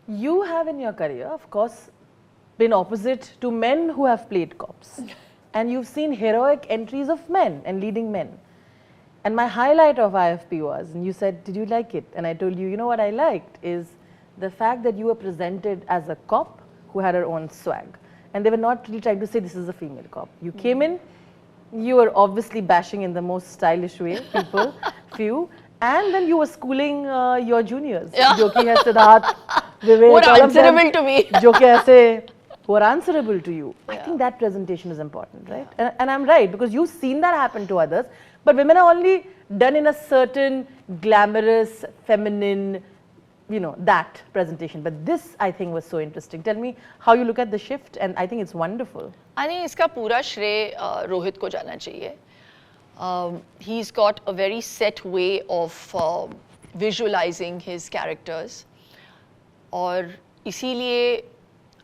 You have in your career, of course, been opposite to men who have played cops. And you've seen heroic entries of men and leading men. And my highlight of IFP was, and you said, did you like it? And I told you, you know what I liked is the fact that you were presented as a cop who had her own swag. And they were not really trying to say this is a female cop. You came in, you were obviously bashing in the most stylish way, people, few. And then you were schooling your juniors. Jo ki hai Siddharth, Vivek, who are answerable to me. Jo ki aise, who are answerable to you. I think that presentation is important, right? And I'm right, because you've seen that happen to others. But women are only done in a certain glamorous, feminine, you know, that presentation. But this, I think, was so interesting. Tell me how you look at the shift, and I think it's wonderful. I think इसका पूरा श्रेय रोहित को जाना चाहिए. He's got a very set way of visualizing his characters. और इसीलिए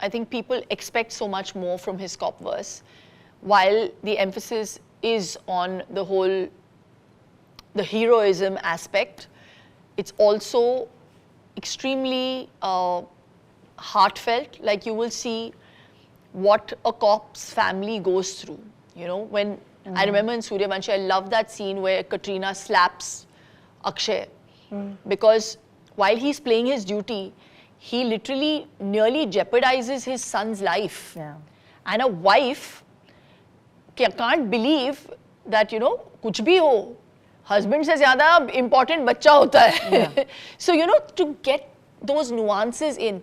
I think people expect so much more from his cop verse, while the emphasis is on the whole, the heroism aspect. It's also extremely heartfelt, like you will see what a cop's family goes through. You know, when I remember in Sooryavanshi, I love that scene where Katrina slaps Akshay because while he's playing his duty, he literally nearly jeopardizes his son's life. Yeah. And a wife can't believe that, you know, कुछ भी हो, husband से ज़्यादा important बच्चा होता है. So, you know, to get those nuances in.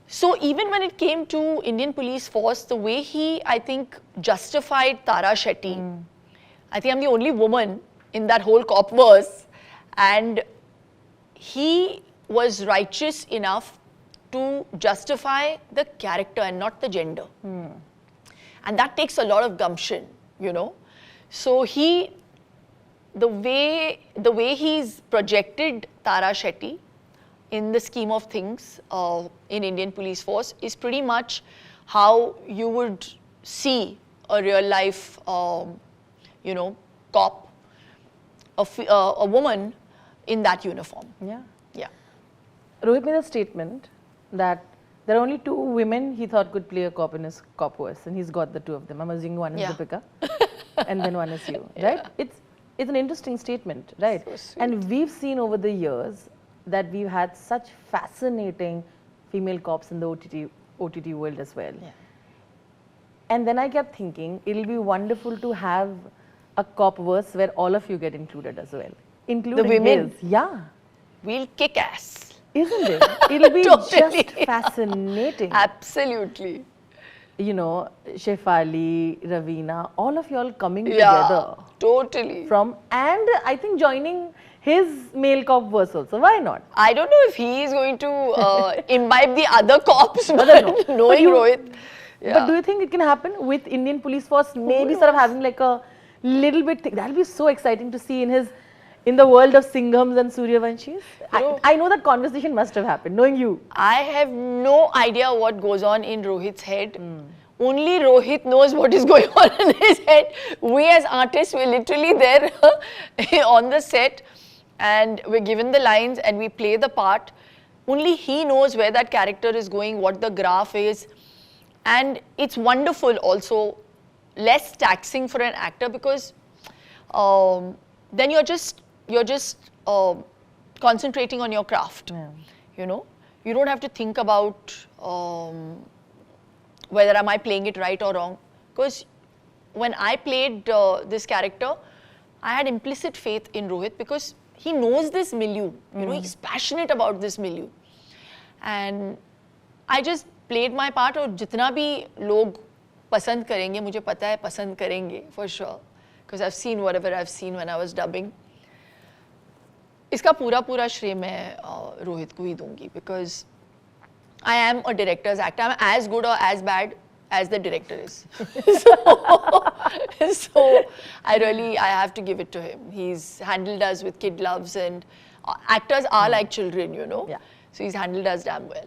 So even when it came to Indian police force, the way he, I think, justified Tara Shetty, I think I'm the only woman in that whole cop verse, and he was righteous enough to justify the character and not the gender. And that takes a lot of gumption, you know. So the way he's projected Tara Shetty in the scheme of things in Indian police force is pretty much how you would see a real life, you know, cop, a woman in that uniform. Yeah. Yeah. Rohit made a statement that there are only 2 women he thought could play a cop in his cop verse, and he's got the 2 of them. I'm assuming one is Deepika, and then one is you, right? It's an interesting statement, right? So and we've seen over the years that we've had such fascinating female cops in the OTT world as well. Yeah. And then I kept thinking, it'll be wonderful to have a cop verse where all of you get included as well. Including the women. his. Yeah. We'll kick ass. Isn't it? It'll be Totally. just fascinating. Absolutely. You know, Shefali, Ravina, all of y'all coming Yeah, together. totally. And I think joining his male cop verse also. Why not? I don't know if he is going to imbibe the other cops, but no. knowing Rohit. But do you think it can happen with Indian police force? Maybe sort of having like a little bit thing. That'll be so exciting to see in the world of Singhams and Sooryavanshis. I know that conversation must have happened, knowing you. I have no idea what goes on in Rohit's head. Only Rohit knows what is going on in his head. We as artists, we're literally there on the set and we're given the lines and we play the part. Only he knows where that character is going, what the graph is. And it's wonderful also, less taxing for an actor because then you're just concentrating on your craft. You know, you don't have to think about whether am I playing it right or wrong. Because when I played this character, I had implicit faith in Rohit because he knows this milieu. You know, he's passionate about this milieu. And I just played my part और जितना भी लोग पसंद करेंगे, मुझे पता है पसंद करेंगे for sure. Because I've seen whatever I've seen when I was dubbing. इसका पूरा श्रेय मैं रोहित को ही दूंगी because I am a director's actor. I'm as good or as bad as the director is. So I have to give it to him. He's handled us with kid gloves and actors are like children, you know. Yeah. So he's handled us damn well.